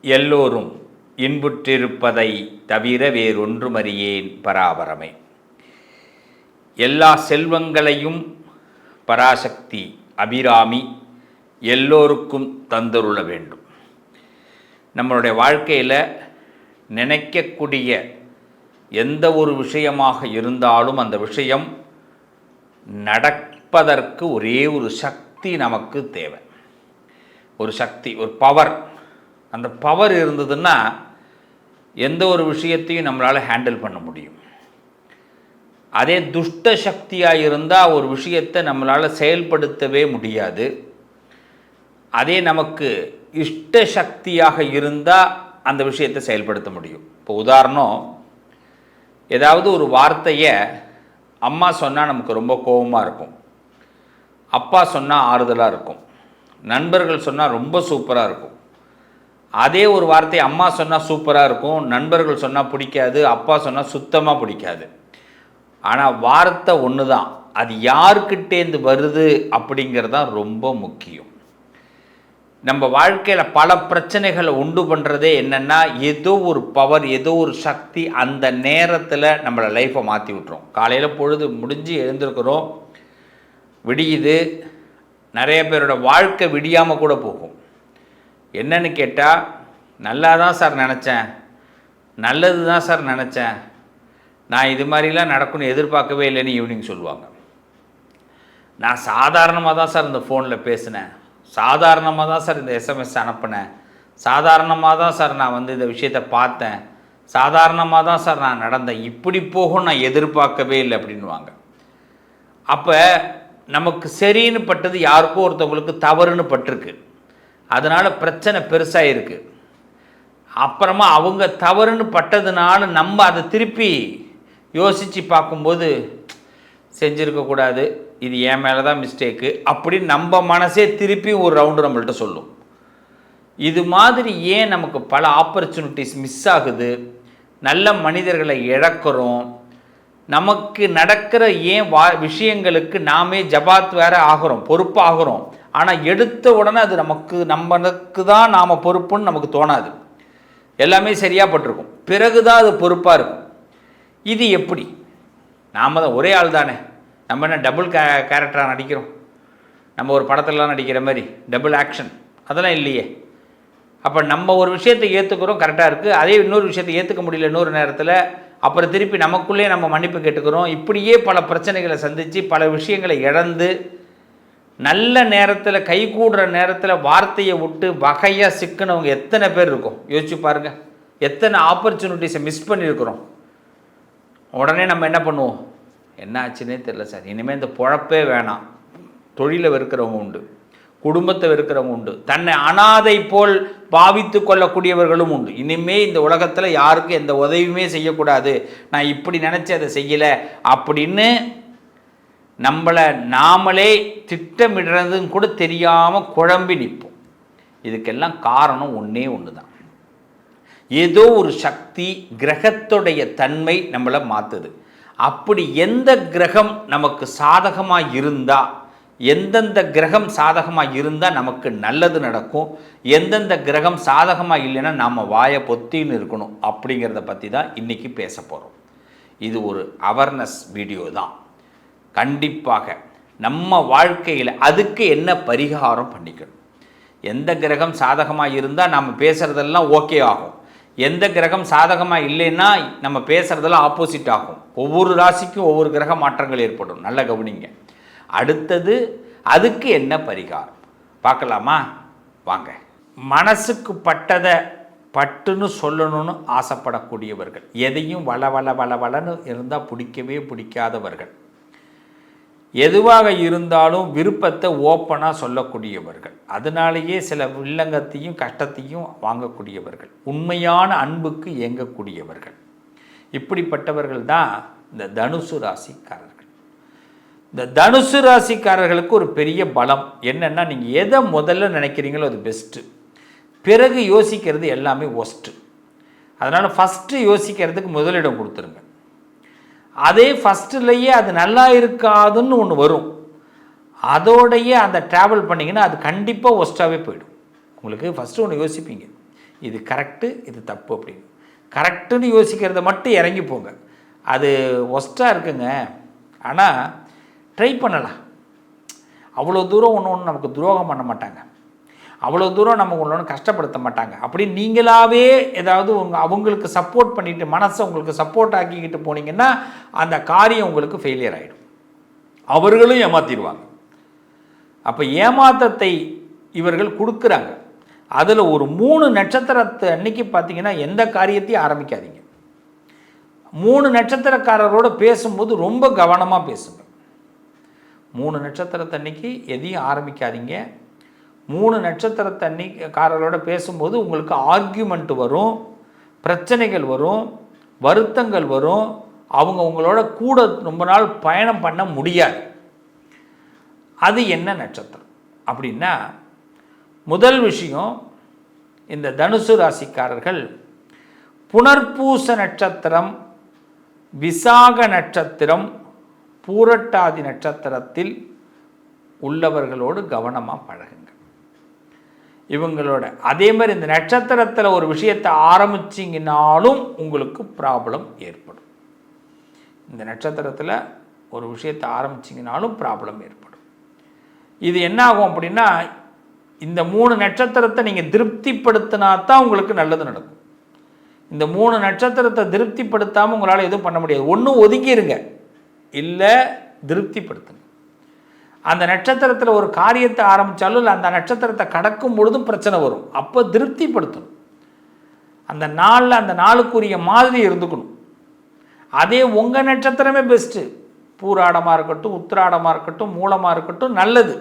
எல்லோரும் இன்புற்றிருப்பதை தவிர வேறொன்றுமறியேன் பராபரமே. எல்லா செல்வங்களையும் பராசக்தி அபிராமி எல்லோருக்கும் தந்தருள வேண்டும். நம்மளுடைய வாழ்க்கையில் நினைக்கக்கூடிய எந்த ஒரு விஷயமாக இருந்தாலும் அந்த விஷயம் நடப்பதற்கு ஒரே ஒரு சக்தி நமக்கு தேவை. ஒரு சக்தி, ஒரு பவர். அந்த பவர் இருந்ததுன்னா எந்த ஒரு விஷயத்தையும் நம்மளால் ஹேண்டில் பண்ண முடியும். அதே துஷ்ட சக்தியாக இருந்தால் ஒரு விஷயத்தை நம்மளால் செயல்படுத்தவே முடியாது. அதே நமக்கு இஷ்ட சக்தியாக இருந்தால் அந்த விஷயத்தை செயல்படுத்த முடியும். இப்போ உதாரணம், ஏதாவது ஒரு வார்த்தையை அம்மா சொன்னால் நமக்கு ரொம்ப கோபமாக இருக்கும், அப்பா சொன்னால் ஆறுதலாக இருக்கும், நண்பர்கள் சொன்னால் ரொம்ப சூப்பராக இருக்கும். அதே ஒரு வார்த்தை அம்மா சொன்னால் சூப்பராக இருக்கும், நண்பர்கள் சொன்னால் பிடிக்காது, அப்பா சொன்னால் சுத்தமாக பிடிக்காது. ஆனால் வார்த்தை ஒன்று தான், அது யாருக்கிட்டேருந்து வருது அப்படிங்கிறது தான் ரொம்ப முக்கியம். நம்ம வாழ்க்கையில் பல பிரச்சனைகளை உண்டு பண்ணுறதே என்னென்னா, ஏதோ ஒரு பவர், ஏதோ ஒரு சக்தி அந்த நேரத்தில் நம்மளை லைஃப்பை மாற்றி விட்டுரும். காலையில் பொழுது முடிஞ்சு எழுந்திருக்கிறோம், விடியுது, நிறைய பேரோட வாழ்க்கை விடியாமல் கூட போகும். என்னன்னு கேட்டால், நல்லா தான் சார் நினச்சேன், நல்லது தான் சார் நினச்சேன், நான் இது மாதிரிலாம் நடக்கும்னு எதிர்பார்க்கவே இல்லைன்னு ஈவினிங் சொல்லுவாங்க. நான் சாதாரணமாக தான் சார் இந்த ஃபோனில் பேசினேன், சாதாரணமாக தான் சார் இந்த எஸ்எம்எஸ் அனுப்பினேன், சாதாரணமாக தான் சார் நான் இந்த விஷயத்தை பார்த்தேன், சாதாரணமாக தான் சார் நான் நடந்தேன், இப்படி போகும் நான் எதிர்பார்க்கவே இல்லை அப்படின்வாங்க. அப்போ நமக்கு சரின்னு பட்டது யாருக்கோ ஒருத்தவங்களுக்கு தவறுன்னு பட்டிருக்கு, அதனால் பிரச்சனை பெருசாக இருக்குது. அப்புறமா அவங்க தவறுன்னு பட்டதுனால நம்ம அதை திருப்பி யோசித்து பார்க்கும்போது, செஞ்சுருக்கக்கூடாது, இது என் மேலே தான் மிஸ்டேக்கு அப்படின்னு நம்ம மனசே திருப்பி ஒரு ரவுண்டு நம்மள்கிட்ட சொல்லும். இது மாதிரி ஏன் நமக்கு பல ஆப்பர்ச்சுனிட்டிஸ் மிஸ் ஆகுது, நல்ல மனிதர்களை இழக்கிறோம், நமக்கு நடக்கிற ஏன் விஷயங்களுக்கு நாமே ஜபாத் வேறு ஆகிறோம், பொறுப்பாகிறோம். ஆனால் எடுத்த உடனே அது நமக்கு தான் நாம் பொறுப்புன்னு நமக்கு தோணாது. எல்லாமே சரியாக பட்டிருக்கும், பிறகு தான் அது பொறுப்பாக இருக்கும். இது எப்படி? நாம் தான் ஒரே ஆள் தானே, நம்ம என்ன டபுள் கேரக்டராக நடிக்கிறோம்? நம்ம ஒரு படத்துலலாம் நடிக்கிற மாதிரி டபுள் ஆக்ஷன் அதெல்லாம் இல்லையே. அப்போ நம்ம ஒரு விஷயத்தை ஏற்றுக்கிறோம், கரெக்டாக இருக்குது, அதே இன்னொரு விஷயத்தை ஏற்றுக்க முடியல இன்னொரு நேரத்தில், அப்புறம் திருப்பி நமக்குள்ளே நம்ம மன்னிப்பு கேட்டுக்கிறோம். இப்படியே பல பிரச்சனைகளை சந்தித்து பல விஷயங்களை இழந்து நல்ல நேரத்தில் கைகூடுற நேரத்தில் வார்த்தையை விட்டு வகையாக சிக்கினவங்க எத்தனை பேர் இருக்கும் யோசிச்சு பாருங்கள். எத்தனை ஆப்பர்ச்சுனிட்டிஸை மிஸ் பண்ணியிருக்கிறோம். உடனே நம்ம என்ன பண்ணுவோம், என்ன ஆச்சுன்னே தெரில சார், இனிமேல் இந்த பொழப்பே வேணாம். தொழிலை வெறுக்கிறவங்க உண்டு, குடும்பத்தை வெறுக்கிறவங்க உண்டு, தன்னை அனாதை போல் பாவித்து கொள்ளக்கூடியவர்களும் உண்டு. இனிமேல் இந்த உலகத்தில் யாருக்கும் எந்த உதவியுமே செய்யக்கூடாது, நான் இப்படி நினச்சி அதை செய்யலை அப்படின்னு நம்மளை நாமளே திட்டமிடுறதுன்னு கூட தெரியாமல் குழம்பி நிற்போம். இதுக்கெல்லாம் காரணம் ஒன்றே ஒன்று தான், ஏதோ ஒரு சக்தி, கிரகத்துடைய தன்மை நம்மளை மாற்றுது. அப்படி எந்த கிரகம் நமக்கு சாதகமாக இருந்தால், எந்தெந்த கிரகம் சாதகமாக இருந்தால் நமக்கு நல்லது நடக்கும், எந்தெந்த கிரகம் சாதகமாக இல்லைன்னா நாம் வாயை பொத்தின்னு இருக்கணும் அப்படிங்கிறத பற்றி தான் இன்றைக்கி பேச போகிறோம். இது ஒரு அவேர்னஸ் வீடியோ தான். கண்டிப்பாக நம்ம வாழ்க்கையில் அதுக்கு என்ன பரிகாரம் பண்ணிக்கணும், எந்த கிரகம் சாதகமாக இருந்தால் நம்ம பேசுகிறதெல்லாம் ஓகே ஆகும், எந்த கிரகம் சாதகமாக இல்லைன்னா நம்ம பேசுகிறதெல்லாம் ஆப்போசிட் ஆகும். ஒவ்வொரு ராசிக்கும் ஒவ்வொரு கிரக மாற்றங்கள் ஏற்படும், நல்ல கவனிங்க. அடுத்தது அதுக்கு என்ன பரிகாரம் பார்க்கலாமா? வாங்க. மனசுக்கு பட்டதை பட்டுன்னு சொல்லணும்னு ஆசைப்படக்கூடியவர்கள், எதையும் வளன்னு இருந்தால் பிடிக்கவே பிடிக்காதவர்கள், எதுவாக இருந்தாலும் விருப்பத்தை ஓப்பனாக சொல்லக்கூடியவர்கள், அதனாலேயே சில வில்லங்கத்தையும் கஷ்டத்தையும் வாங்கக்கூடியவர்கள், உண்மையான அன்புக்கு இயங்கக்கூடியவர்கள், இப்படிப்பட்டவர்கள் தான் இந்த தனுசு ராசிக்காரர்கள். இந்த தனுசு ராசிக்காரர்களுக்கு ஒரு பெரிய பலம் என்னென்னா, நீங்கள் எதை முதல்ல நினைக்கிறீங்களோ அது பெஸ்ட்டு, பிறகு யோசிக்கிறது எல்லாமே ஒஸ்ட்டு. அதனால் ஃபஸ்ட்டு யோசிக்கிறதுக்கு முதலிடம் கொடுத்துருங்க. அதே ஃபஸ்ட்டுலேயே அது நல்லா இருக்காதுன்னு ஒன்று வரும், அதோடையே அந்த ட்ராவல் பண்ணிங்கன்னா அது கண்டிப்பாக ஒஸ்ட்டாகவே போயிடும். உங்களுக்கு ஃபஸ்ட்டு ஒன்று யோசிப்பீங்க, இது கரெக்டு, இது தப்பு அப்படின்னு. கரெக்டுன்னு யோசிக்கிறத மட்டும் இறங்கி போங்க. அது ஒஸ்ட்டாக இருக்குங்க. ஆனால் ட்ரை பண்ணலாம். அவ்வளோ தூரம் ஒன்று நமக்கு துரோகம் பண்ண மாட்டாங்க, அவ்வளோ தூரம் நம்ம ஒன்று கஷ்டப்படுத்த மாட்டாங்க. அப்படி நீங்களாகவே ஏதாவது அவங்களுக்கு சப்போர்ட் பண்ணிவிட்டு மனசை உங்களுக்கு சப்போர்ட் ஆக்கிக்கிட்டு போனீங்கன்னா அந்த காரியம் உங்களுக்கு ஃபெயிலியர் ஆகிடும். அவர்களும் ஏமாற்றிடுவாங்க. அப்போ ஏமாற்றத்தை இவர்கள் கொடுக்குறாங்க. அதில் ஒரு 3 நட்சத்திரத்தை அன்னைக்கு பார்த்தீங்கன்னா எந்த காரியத்தையும் ஆரம்பிக்காதீங்க. 3 நட்சத்திரக்காரரோடு பேசும்போது ரொம்ப கவனமாக பேசுங்க. 3 நட்சத்திரத்தன்னைக்கு எதையும் ஆரம்பிக்காதீங்க. 3 நட்சத்திரத்தன்னைக்காரரோட பேசும்போது உங்களுக்கு ஆர்கியூமெண்ட் வரும், பிரச்சனைகள் வரும், வருத்தங்கள் வரும். அவங்க உங்களோட கூட ரொம்ப நாள் பயணம் பண்ண முடியாது. அது என்ன நட்சத்திரம் அப்படின்னா, முதல் விஷயம், இந்த தனுசு ராசிக்காரர்கள் புனர்பூச நட்சத்திரம், விசாக நட்சத்திரம், பூரட்டாதி நட்சத்திரத்தில் உள்ளவர்களோடு கவனமாக பழகுங்க. இவங்களோட அதே மாதிரி இந்த நட்சத்திரத்தில் ஒரு விஷயத்தை ஆரம்பிச்சிங்கனாலும் உங்களுக்கு ப்ராப்ளம் ஏற்படும். இந்த நட்சத்திரத்தில் ஒரு விஷயத்தை ஆரம்பிச்சிங்கனாலும் ப்ராப்ளம் ஏற்படும். இது என்ன ஆகும் அப்படின்னா, இந்த 3 நட்சத்திரத்தை நீங்கள் திருப்திப்படுத்தினா தான் உங்களுக்கு நல்லது நடக்கும். இந்த 3 நட்சத்திரத்தை திருப்திப்படுத்தாமல் உங்களால் எதுவும் பண்ண முடியாது. ஒன்றும் ஒதுங்கிடுங்க, இல்லை திருப்திப்படுத்துங்க. அந்த நட்சத்திரத்தில் ஒரு காரியத்தை ஆரம்பித்தாலும் இல்லை அந்த நட்சத்திரத்தை கடக்கும் பொழுதும் பிரச்சனை வரும். அப்போ திருப்திப்படுத்தணும். அந்த நாளில் அந்த நாளுக்குரிய மாதிரி இருந்துக்கணும். அதே உங்கள் நட்சத்திரமே பெஸ்ட்டு. பூராடமாக இருக்கட்டும், உத்திராடமாக இருக்கட்டும், மூலமாக இருக்கட்டும், நல்லது.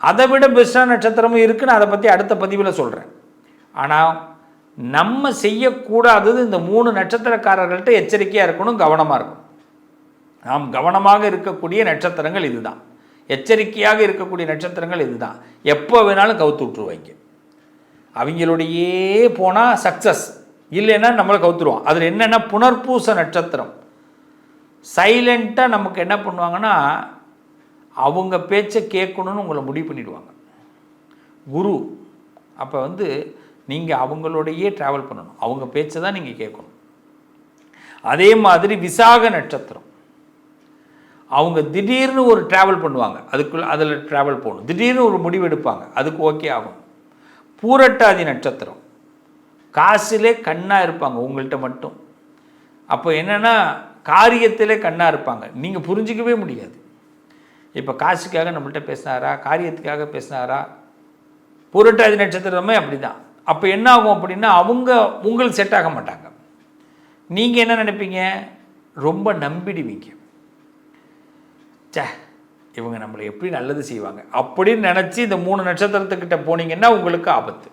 அதை விட பெஸ்ட்டான நட்சத்திரமும் இருக்குன்னு அதை பற்றி அடுத்த பதிவில் சொல்கிறேன். ஆனால் நம்ம செய்யக்கூடாதது இந்த 3 நட்சத்திரக்காரர்கள்ட்ட எச்சரிக்கையாக இருக்கணும், கவனமாக இருக்கணும். நாம் கவனமாக இருக்கக்கூடிய நட்சத்திரங்கள் இதுதான், எச்சரிக்கையாக இருக்கக்கூடிய நட்சத்திரங்கள் இதுதான். எப்போ வேணாலும் கவுத்து விட்டுருவாங்க. அவங்களுடையே போனால் சக்ஸஸ், இல்லைன்னா நம்மளை கவுத்துருவோம். அதில் என்னென்னா புனர்பூச நட்சத்திரம் சைலண்ட்டாக நமக்கு என்ன பண்ணுவாங்கன்னா, அவங்க பேச்சை கேட்கணுன்னு உங்களை முடிவு பண்ணிவிடுவாங்க. குரு அப்போ நீங்கள் அவங்களோடையே ட்ராவல் பண்ணணும், அவங்க பேச்சை தான் நீங்கள் கேட்கணும். அதே மாதிரி விசாக நட்சத்திரம், அவங்க திடீர்னு ஒரு ட்ராவல் பண்ணுவாங்க, அதில் ட்ராவல் போகணும். திடீர்னு ஒரு முடிவு எடுப்பாங்க, அதுக்கு ஓகே ஆகும். பூரட்டாதி நட்சத்திரம் காசிலே கண்ணாக இருப்பாங்க உங்கள்கிட்ட மட்டும். அப்போ என்னென்னா காரியத்திலே கண்ணாக இருப்பாங்க, நீங்கள் புரிஞ்சிக்கவே முடியாது. இப்போ காசுக்காக நம்மள்கிட்ட பேசினாரா, காரியத்துக்காக பேசினாரா? பூரட்டாதி நட்சத்திரமே அப்படி தான். அப்போ என்ன ஆகும் அப்படின்னா, அவங்க உங்களுக்கு செட் ஆக மாட்டாங்க. நீங்கள் என்ன நினைப்பீங்க, ரொம்ப நம்பிடுவீங்க. இவங்க நம்மளை எப்படி நல்லது செய்வாங்க அப்படின்னு நினச்சி இந்த 3 நட்சத்திரத்துக்கிட்ட போனீங்கன்னா உங்களுக்கு ஆபத்து.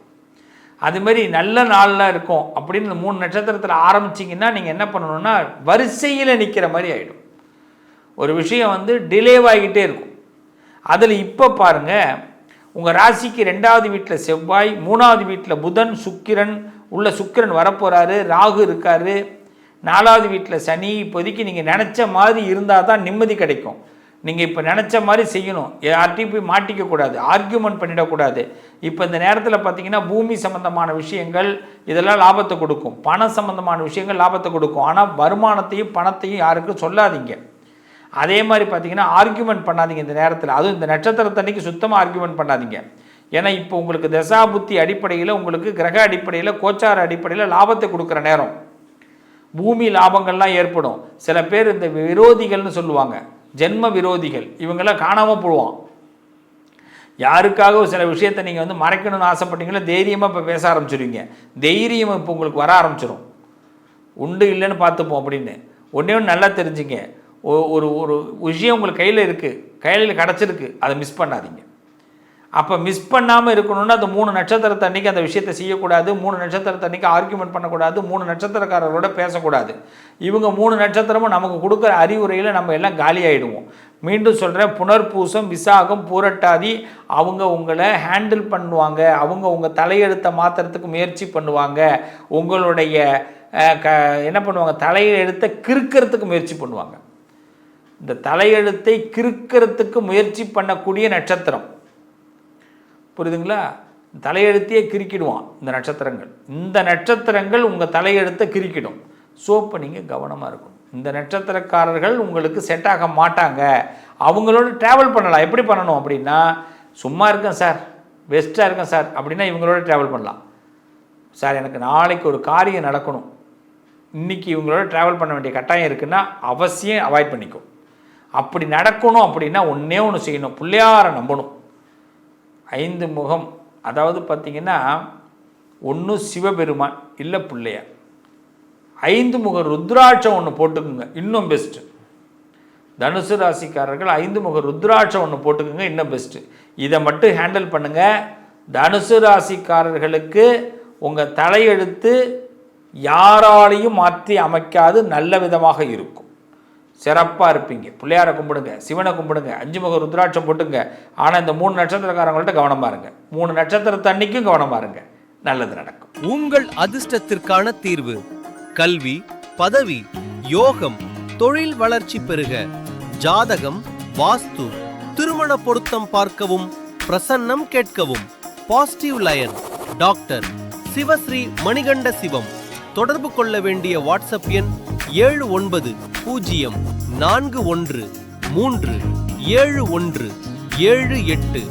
அதுமாரி நல்ல நாளில் இருக்கும் அப்படின்னு இந்த 3 நட்சத்திரத்தில் ஆரம்பிச்சிங்கன்னா நீங்கள் என்ன பண்ணணும்னா வரிசையில் நிற்கிற மாதிரி ஆகிடும். ஒரு விஷயம் டிலேவாகிட்டே இருக்கும். அதில் இப்போ பாருங்கள், உங்கள் ராசிக்கு 2வது வீட்டில் செவ்வாய், 3வது வீட்டில் புதன், சுக்கிரன் சுக்கிரன் வரப்போகிறாரு, ராகு இருக்கார், 4வது வீட்டில் சனி. இப்போதைக்கு நீங்கள் நினச்ச மாதிரி இருந்தால் தான் நிம்மதி கிடைக்கும். நீங்கள் இப்போ நினச்ச மாதிரி செய்யணும், யார்ட்டையும் போய் மாட்டிக்கக்கூடாது, ஆர்கியூமெண்ட் பண்ணிடக்கூடாது. இப்போ இந்த நேரத்தில் பார்த்தீங்கன்னா பூமி சம்மந்தமான விஷயங்கள் இதெல்லாம் லாபத்தை கொடுக்கும், பணம் சம்மந்தமான விஷயங்கள் லாபத்தை கொடுக்கும். ஆனால் வருமானத்தையும் பணத்தையும் யாருக்கும் சொல்லாதீங்க. அதே மாதிரி பார்த்தீங்கன்னா ஆர்கியூமெண்ட் பண்ணாதீங்க இந்த நேரத்தில். அதுவும் இந்த நட்சத்திரத்தன்னைக்கு சுத்தமாக ஆர்கியூமெண்ட் பண்ணாதீங்க. ஏன்னா இப்போ உங்களுக்கு தசாபுத்தி அடிப்படையில், உங்களுக்கு கிரக அடிப்படையில், கோச்சார அடிப்படையில் லாபத்தை கொடுக்குற நேரம். பூமி லாபங்கள்லாம் ஏற்படும். சில பேர் இந்த விரோதிகள்னு சொல்லுவாங்க, ஜென்ம விரோதிகள், இவங்கெல்லாம் காணாமல் போடுவான். யாருக்காக சில விஷயத்தை நீங்கள் மறைக்கணும்னு ஆசைப்பட்டீங்களோ தைரியமாக இப்போ பேச ஆரம்பிச்சிடுவீங்க. தைரியம் இப்போ உங்களுக்கு வர ஆரம்பிச்சிடும். உண்டு இல்லைன்னு பார்த்துப்போம் அப்படின்னு. ஒன்றே ஒன்று நல்லா தெரிஞ்சுங்க, ஒரு ஒரு விஷயம் உங்களுக்கு கையில் கிடச்சிருக்கு, அதை மிஸ் பண்ணாதீங்க. அப்போ மிஸ் பண்ணாமல் இருக்கணும்னா அந்த 3 நட்சத்திரத்தை அன்றைக்கி அந்த விஷயத்தை செய்யக்கூடாது. 3 நட்சத்திரத்தை அன்றைக்கி ஆர்கியூமெண்ட் பண்ணக்கூடாது. 3 நட்சத்திரக்காரரோட பேசக்கூடாது. இவங்க 3 நட்சத்திரமும் நமக்கு கொடுக்குற அறிவுரையில் நம்ம எல்லாம் காலியாகிடுவோம். மீண்டும் சொல்கிறேன், புனர்பூசம், விசாகம், பூரட்டாதி அவங்க உங்களை ஹேண்டில் பண்ணுவாங்க. அவங்க உங்கள் தலையெழுத்தை மாற்றுறதுக்கு முயற்சி பண்ணுவாங்க. உங்களுடைய என்ன பண்ணுவாங்க, தலையெழுத்தை கிறுக்கிறதுக்கு முயற்சி பண்ணுவாங்க. இந்த தலையெழுத்தை கிறுக்கிறதுக்கு முயற்சி பண்ணக்கூடிய நட்சத்திரம், புரியுதுங்களா? தலையெழுத்தையே கிறுக்கிடுவான் இந்த நட்சத்திரங்கள் உங்கள் தலையெழுத்தை கிறுக்கிடும். ஸோ இப்போ நீங்கள் கவனமாக இருக்கணும். இந்த நட்சத்திரக்காரர்கள் உங்களுக்கு செட் ஆக மாட்டாங்க. அவங்களோட ட்ராவல் பண்ணலாம். எப்படி பண்ணணும் அப்படின்னா, சும்மா இருக்கேன் சார், பெஸ்ட்டாக இருக்கேன் சார் அப்படின்னா இவங்களோட ட்ராவல் பண்ணலாம். சார் எனக்கு நாளைக்கு ஒரு காரியம் நடக்கணும், இன்றைக்கி இவங்களோட ட்ராவல் பண்ண வேண்டிய கட்டாயம் இருக்குன்னா அவசியம் அவாய்ட் பண்ணிக்கும். அப்படி நடக்கணும் அப்படின்னா ஒன்றே ஒன்று செய்யணும், பிள்ளையாரை நம்பணும். 5 முகம், அதாவது பார்த்திங்கன்னா ஒன்று சிவபெருமான் இல்லை பிள்ளையார். 5 முக ருத்ராட்சம் ஒன்று போட்டுக்குங்க, இன்னும் பெஸ்ட்டு. தனுசு ராசிக்காரர்கள் 5 முக ருத்ராட்சம் ஒன்று போட்டுக்குங்க, இன்னும் பெஸ்ட்டு. இதை மட்டும் ஹேண்டில் பண்ணுங்கள். தனுசு ராசிக்காரர்களுக்கு உங்கள் தலையெழுத்து யாராலையும் மாற்றி அமைக்காது, நல்ல விதமாக இருக்கும். சிறப்பாக இருப்பீங்க. பிள்ளையாரை கும்பிடுங்க, சிவனை கும்பிடுங்க, 5 முக ருத்ராட்சம் போட்டுங்க. ஆனால் இந்த 3 நட்சத்திரக்காரங்கள்ட்ட கவனமாக இருங்க. 3 நட்சத்திரத்தன்னைக்கும் கவனமாக இருங்க, நல்லது நடக்கும். உங்கள் அதிர்ஷ்டத்திற்கான தீர்வு: கல்வி, பதவி, யோகம், தொழில் வளர்ச்சி பெருக. ஜாதகம், வாஸ்து, திருமண பொருத்தம் பார்க்கவும், பிரசன்னம் கேட்கவும். Positive lion doctor Sivasri Manikanda Sivam. தொடர்பு கொள்ள வேண்டிய வாட்ஸ்அப் எண் 7904137178.